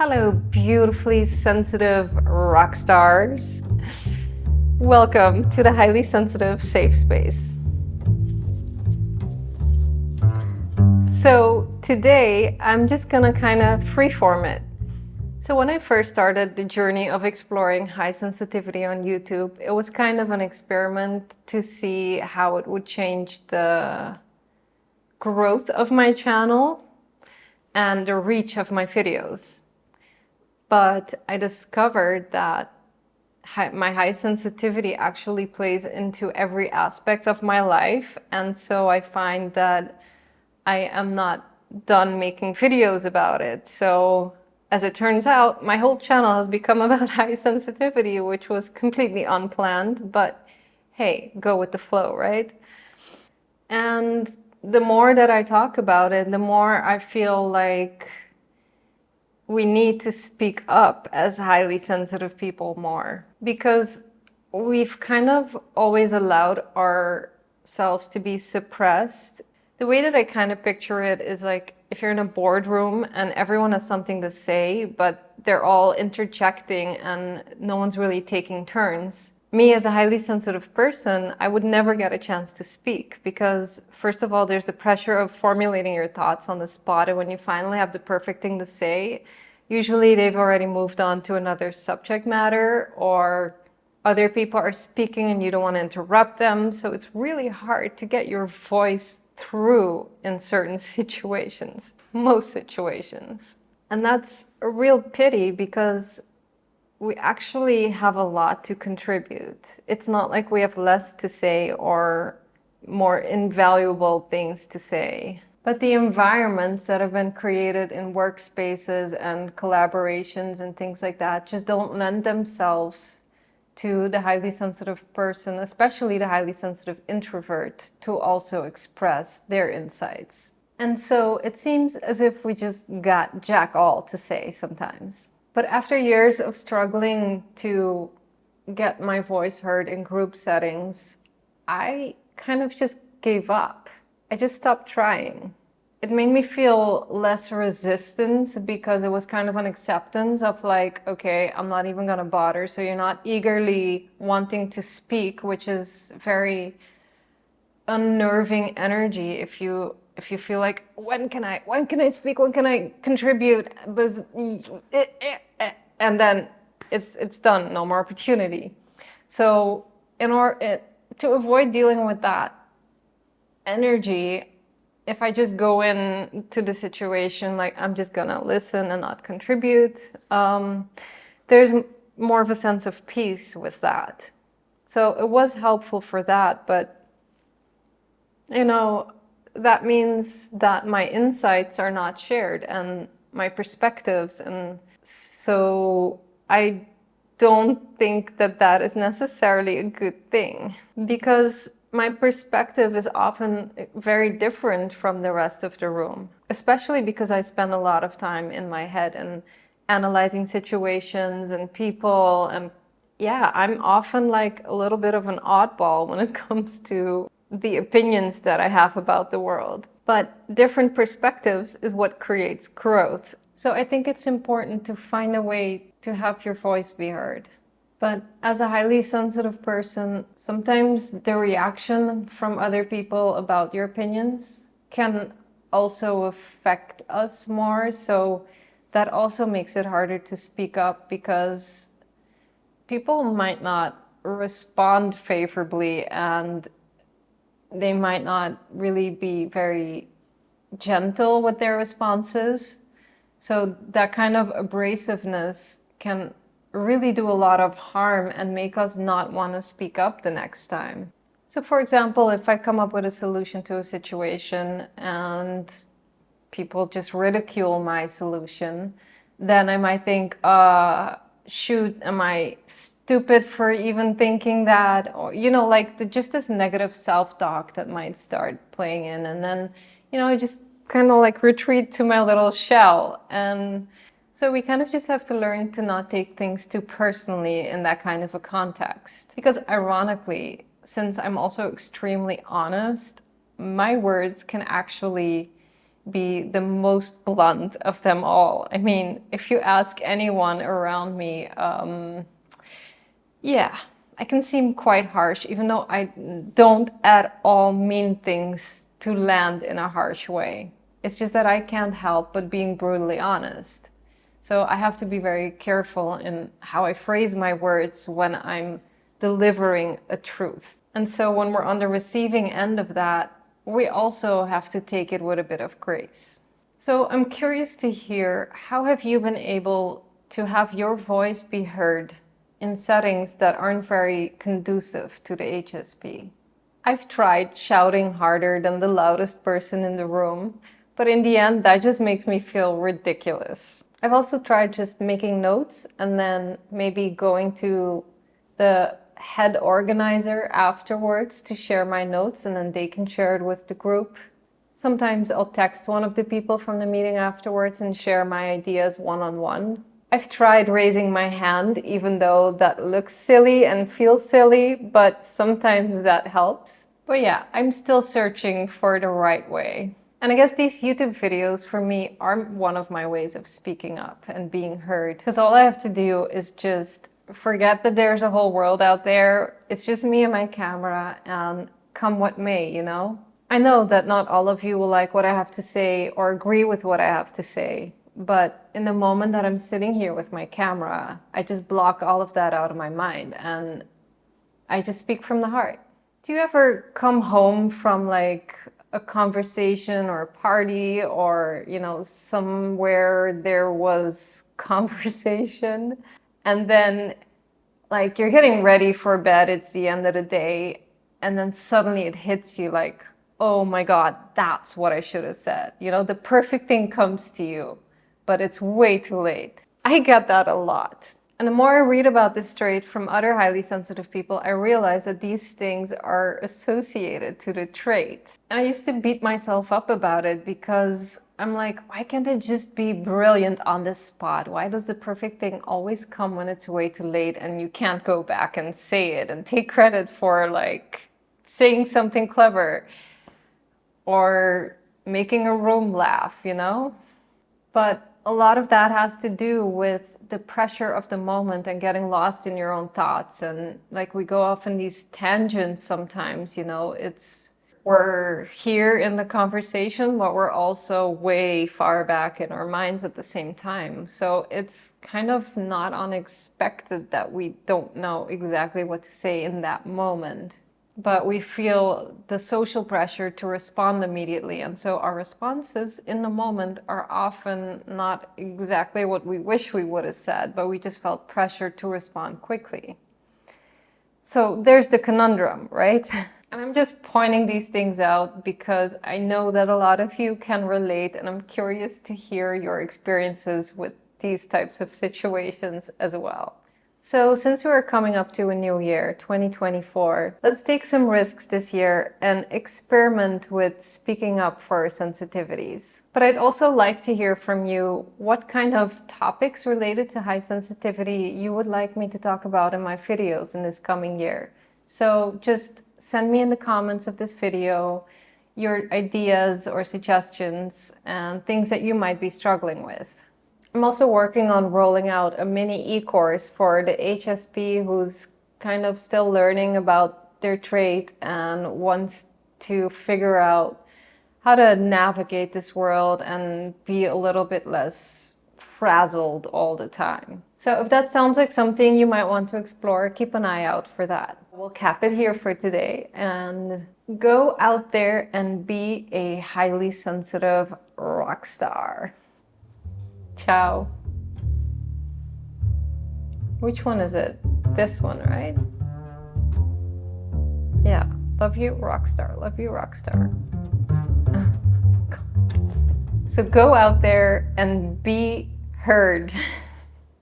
Hello, beautifully sensitive rock stars. Welcome to the highly sensitive safe space. So today I'm just gonna kind of freeform it. So when I first started the journey of exploring high sensitivity on YouTube, it was kind of an experiment to see how it would change the growth of my channel and the reach of my videos. But I discovered that my high sensitivity actually plays into every aspect of my life. And so I find that I am not done making videos about it. So as it turns out, my whole channel has become about high sensitivity, which was completely unplanned, but hey, go with the flow, right? And the more that I talk about it, the more I feel like we need to speak up as highly sensitive people more, because we've kind of always allowed ourselves to be suppressed. The way that I kind of picture it is like if you're in a boardroom and everyone has something to say, but they're all interjecting and no one's really taking turns. Me as a highly sensitive person, I would never get a chance to speak because, first of all, there's the pressure of formulating your thoughts on the spot. And when you finally have the perfect thing to say, usually they've already moved on to another subject matter, or other people are speaking and you don't want to interrupt them. So it's really hard to get your voice through in certain situations, most situations. And that's a real pity because we actually have a lot to contribute. It's not like we have less to say or more invaluable things to say. But the environments that have been created in workspaces and collaborations and things like that just don't lend themselves to the highly sensitive person, especially the highly sensitive introvert, to also express their insights. And so it seems as if we just got jack all to say sometimes. But after years of struggling to get my voice heard in group settings, I kind of just gave up. I just stopped trying. It made me feel less resistance because it was kind of an acceptance of like, okay, I'm not even gonna bother. So you're not eagerly wanting to speak, which is very unnerving energy if you feel like, when can I speak, when can I contribute, and then it's done, no more opportunity. So in order to avoid dealing with that energy, if I just go in to the situation like I'm just gonna listen and not contribute, there's more of a sense of peace with that. So it was helpful for that, but you know, that means that my insights are not shared and my perspectives. And so I don't think that that is necessarily a good thing, because my perspective is often very different from the rest of the room, especially because I spend a lot of time in my head and analyzing situations and people. And yeah, I'm often like a little bit of an oddball when it comes to the opinions that I have about the world. But different perspectives is what creates growth. So I think it's important to find a way to have your voice be heard. But as a highly sensitive person, sometimes the reaction from other people about your opinions can also affect us more. So that also makes it harder to speak up, because people might not respond favorably and they might not really be very gentle with their responses. So that kind of abrasiveness can really do a lot of harm and make us not want to speak up the next time. So for example, if I come up with a solution to a situation and people just ridicule my solution, then I might think, shoot, am I stupid for even thinking that? Or, you know, like just this negative self-talk that might start playing in. And then, you know, I just kind of like retreat to my little shell. And so we kind of just have to learn to not take things too personally in that kind of a context. Because ironically, since I'm also extremely honest, my words can actually be the most blunt of them all. I mean, if you ask anyone around me, yeah, I can seem quite harsh, even though I don't at all mean things to land in a harsh way. It's just that I can't help but being brutally honest. So I have to be very careful in how I phrase my words when I'm delivering a truth. And so when we're on the receiving end of that, we also have to take it with a bit of grace. So I'm curious to hear, how have you been able to have your voice be heard in settings that aren't very conducive to the HSP? I've tried shouting harder than the loudest person in the room, but in the end, that just makes me feel ridiculous. I've also tried just making notes and then maybe going to the head organizer afterwards to share my notes, and then they can share it with the group. Sometimes I'll text one of the people from the meeting afterwards and share my ideas one-on-one. I've tried raising my hand, even though that looks silly and feels silly, but sometimes that helps. But yeah, I'm still searching for the right way. And I guess these YouTube videos for me are one of my ways of speaking up and being heard. Because all I have to do is just forget that there's a whole world out there. It's just me and my camera, and come what may, you know? I know that not all of you will like what I have to say or agree with what I have to say. But in the moment that I'm sitting here with my camera, I just block all of that out of my mind and I just speak from the heart. Do you ever come home from like a conversation or a party or, you know, somewhere there was conversation, and then like you're getting ready for bed, it's the end of the day, and then suddenly it hits you like, oh my God, that's what I should have said. You know, the perfect thing comes to you, but it's way too late. I get that a lot. And the more I read about this trait from other highly sensitive people, I realize that these things are associated to the trait. And I used to beat myself up about it because I'm like, why can't I just be brilliant on the spot? Why does the perfect thing always come when it's way too late and you can't go back and say it and take credit for like saying something clever or making a room laugh, you know? But a lot of that has to do with the pressure of the moment and getting lost in your own thoughts. And like we go off in these tangents sometimes, you know, we're here in the conversation, but we're also way far back in our minds at the same time. So it's kind of not unexpected that we don't know exactly what to say in that moment. But we feel the social pressure to respond immediately. And so our responses in the moment are often not exactly what we wish we would have said, but we just felt pressure to respond quickly. So there's the conundrum, right? And I'm just pointing these things out because I know that a lot of you can relate, and I'm curious to hear your experiences with these types of situations as well. So since we're coming up to a new year, 2024, let's take some risks this year and experiment with speaking up for our sensitivities. But I'd also like to hear from you what kind of topics related to high sensitivity you would like me to talk about in my videos in this coming year. So just send me in the comments of this video your ideas or suggestions and things that you might be struggling with. I'm also working on rolling out a mini e-course for the HSP who's kind of still learning about their trait and wants to figure out how to navigate this world and be a little bit less frazzled all the time. So if that sounds like something you might want to explore, keep an eye out for that. We'll cap it here for today and go out there and be a highly sensitive rock star. Ciao. Which one is it? This one, right? Yeah. Love you, rockstar. Love you, rockstar. So go out there and be heard.